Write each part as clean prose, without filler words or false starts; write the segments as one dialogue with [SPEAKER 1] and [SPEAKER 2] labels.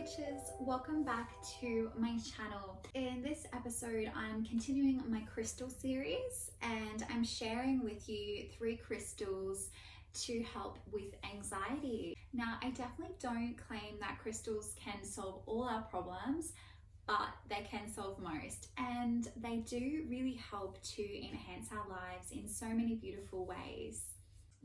[SPEAKER 1] witches, welcome back to my channel. In this episode I'm continuing my crystal series and I'm sharing with you 3 crystals to help with anxiety. Now, I definitely don't claim that crystals can solve all our problems, but they can solve most, and they do really help to enhance our lives in so many beautiful ways.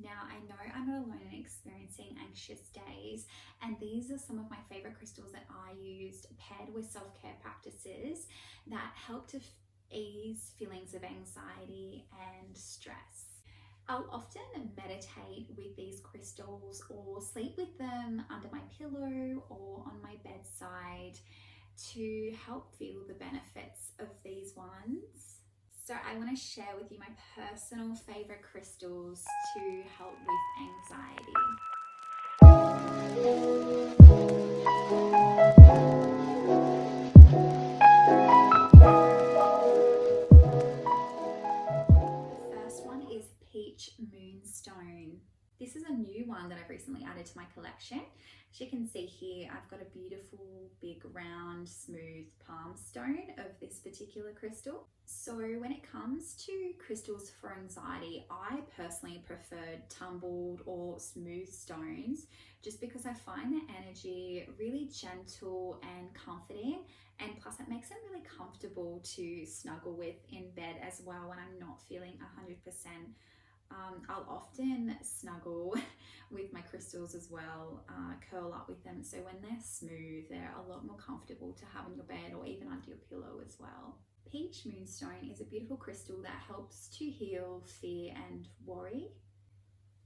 [SPEAKER 1] Now, I know I'm not alone in experiencing anxious days, and these are some of my favorite crystals that I used paired with self-care practices that help to ease feelings of anxiety and stress. I'll often meditate with these crystals or sleep with them under my pillow or on my bedside to help feel the benefits of these ones. So I want to share with you my personal favorite crystals to help with anxiety. The first one is Peach Moonstone. This is a new one that I've recently added to my collection. As you can see here, I've got a beautiful, big, round, smooth palm stone of this particular crystal. So when it comes to crystals for anxiety, I personally preferred tumbled or smooth stones just because I find their energy really gentle and comforting, and plus it makes them really comfortable to snuggle with in bed as well when I'm not feeling 100%. I'll often snuggle with my crystals as well, curl up with them. So when they're smooth, they're a lot more comfortable to have in your bed or even under your pillow as well. Peach Moonstone is a beautiful crystal that helps to heal fear and worry.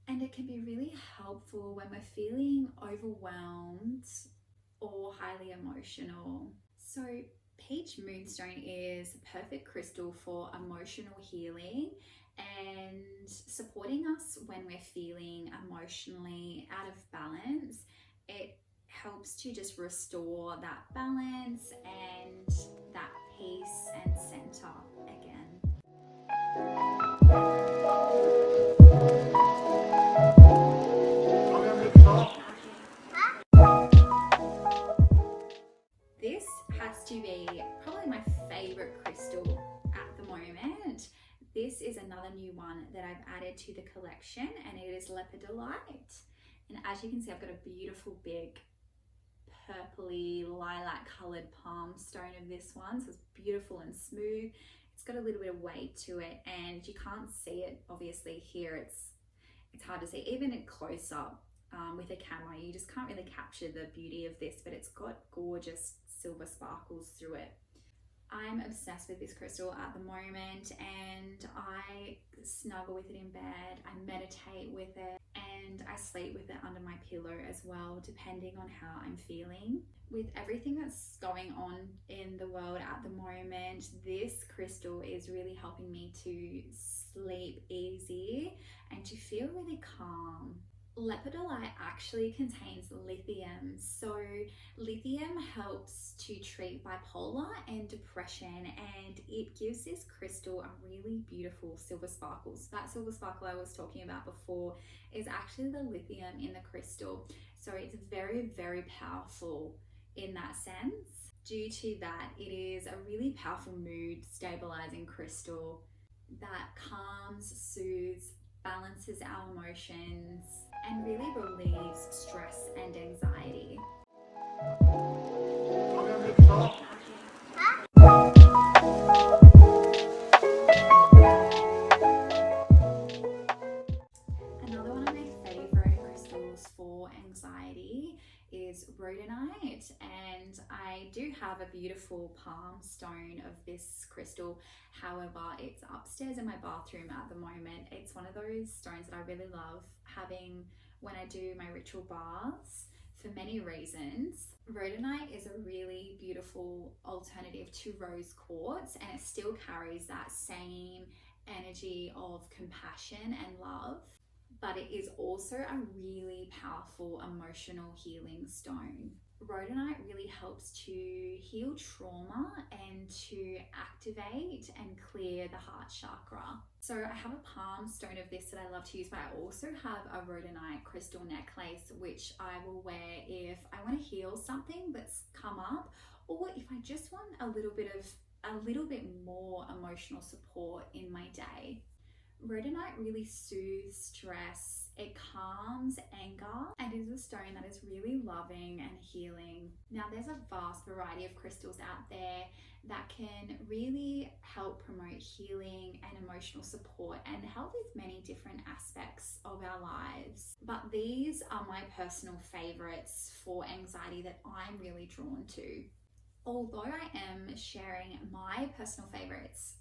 [SPEAKER 1] And it can be really helpful when we're feeling overwhelmed or highly emotional. So Peach Moonstone is a perfect crystal for emotional healing and supporting us when we're feeling emotionally out of balance. It helps to just restore that balance and that peace and center again. This has to be probably my favorite crystal at the moment. This is another new one that I've added to the collection, and it is Lepidolite. And as you can see, I've got a beautiful big purpley lilac colored palm stone of this one. So it's beautiful and smooth. It's got a little bit of weight to it, and you can't see it obviously here. It's hard to see even at close up with a camera. You just can't really capture the beauty of this, but it's got gorgeous silver sparkles through it. I'm obsessed with this crystal at the moment, and I snuggle with it in bed, I meditate with it, and I sleep with it under my pillow as well, depending on how I'm feeling. With everything that's going on in the world at the moment, this crystal is really helping me to sleep easy and to feel really calm. Lepidolite actually contains lithium. So lithium helps to treat bipolar and depression, and it gives this crystal a really beautiful silver sparkle. So that silver sparkle I was talking about before is actually the lithium in the crystal. So it's very, very powerful in that sense. Due to that, it is a really powerful mood stabilizing crystal that calms, soothes, balances our emotions, and really relieves stress and anxiety. Another one of my favorite crystals for anxiety is Rhodonite, and I do have a beautiful palm stone of this crystal. However, it's upstairs in my bathroom at the moment. It's one of those stones that I really love having when I do my ritual baths for many reasons. Rhodonite is a really beautiful alternative to rose quartz, and it still carries that same energy of compassion and love, but it is also a really powerful emotional healing stone. rhodonite really helps to heal trauma and to activate and clear the heart chakra. So I have a palm stone of this that I love to use, but I also have a rhodonite crystal necklace, which I will wear if I want to heal something that's come up, or if I just want a little bit more emotional support in my day. Rhodonite really soothes stress, it calms anger, and is a stone that is really loving and healing. Now, there's a vast variety of crystals out there that can really help promote healing and emotional support and help with many different aspects of our lives. But these are my personal favorites for anxiety that I'm really drawn to. Although I am sharing my personal favorites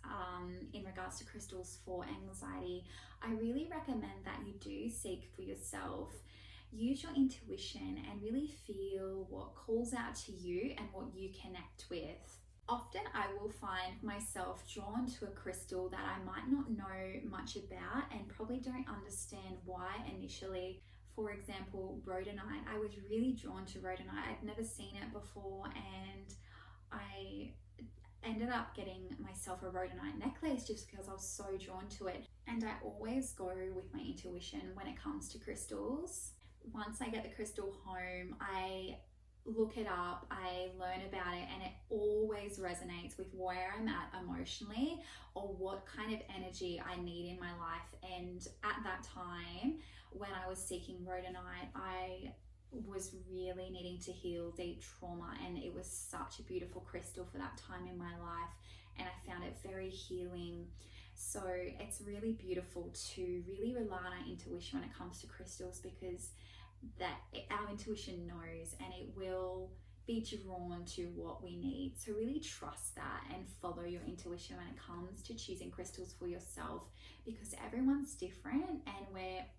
[SPEAKER 1] in regards to crystals for anxiety, I really recommend that you do seek for yourself. Use your intuition and really feel what calls out to you and what you connect with. Often I will find myself drawn to a crystal that I might not know much about and probably don't understand why initially. For example, rhodonite. I was really drawn to rhodonite. I'd never seen it before, and I ended up getting myself a rhodonite necklace just because I was so drawn to it. And I always go with my intuition when it comes to crystals. Once I get the crystal home, I look it up, I learn about it, and it always resonates with where I'm at emotionally or what kind of energy I need in my life. And at that time, when I was seeking rhodonite, I was really needing to heal deep trauma, and it was such a beautiful crystal for that time in my life, and I found it very healing. So it's really beautiful to really rely on our intuition when it comes to crystals, because our intuition knows and it will be drawn to what we need. So really trust that and follow your intuition when it comes to choosing crystals for yourself, because everyone's different and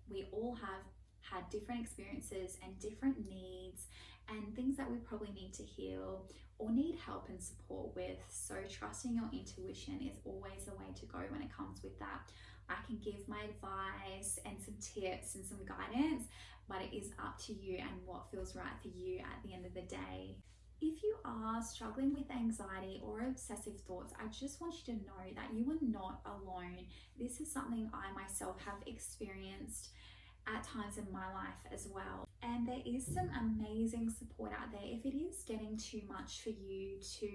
[SPEAKER 1] we all have had different experiences and different needs and things that we probably need to heal or need help and support with. So trusting your intuition is always the way to go when it comes with that. I can give my advice and some tips and some guidance, but it is up to you and what feels right for you at the end of the day. If you are struggling with anxiety or obsessive thoughts, I just want you to know that you are not alone. This is something I myself have experienced at times in my life as well. And there is some amazing support out there if it is getting too much for you to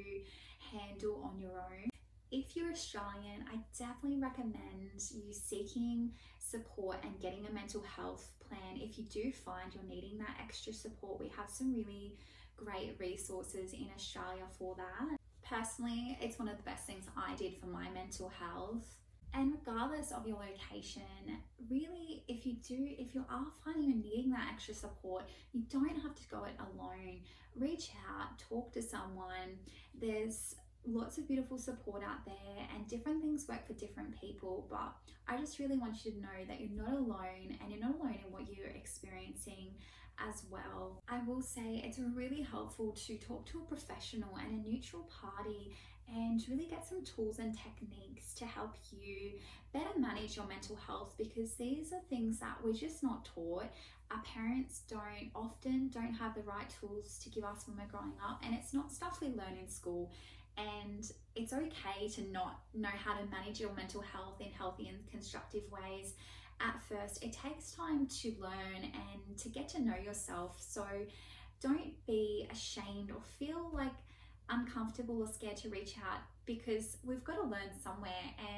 [SPEAKER 1] handle on your own. If you're Australian, I definitely recommend you seeking support and getting a mental health plan. If you do find you're needing that extra support, we have some really great resources in Australia for that. Personally, it's one of the best things I did for my mental health. And regardless of your location, really, if you are finding you're needing that extra support, you don't have to go it alone. Reach out, talk to someone. There's lots of beautiful support out there, and different things work for different people, but I just really want you to know that you're not alone, and you're not alone in what you're experiencing as well. I will say it's really helpful to talk to a professional and a neutral party and really get some tools and techniques to help you better manage your mental health, because these are things that we're just not taught. Our parents often don't have the right tools to give us when we're growing up, and it's not stuff we learn in school. And it's okay to not know how to manage your mental health in healthy and constructive ways at first. It takes time to learn and to get to know yourself. So don't be ashamed or feel like uncomfortable or scared to reach out, because we've got to learn somewhere,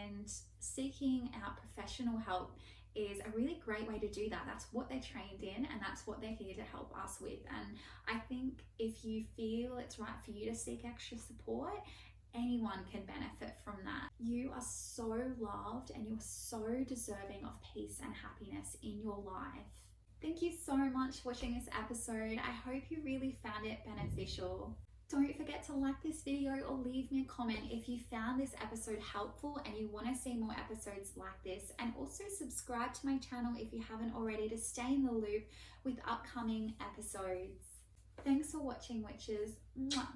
[SPEAKER 1] and seeking out professional help is a really great way to do that. That's what they're trained in, and that's what they're here to help us with. And I think if you feel it's right for you to seek extra support, anyone can benefit from that. You are so loved, and you're so deserving of peace and happiness in your life. Thank you so much for watching this episode. I hope you really found it beneficial. Don't forget to like this video or leave me a comment if you found this episode helpful and you want to see more episodes like this. And also subscribe to my channel if you haven't already to stay in the loop with upcoming episodes. Thanks for watching, witches. Mwah.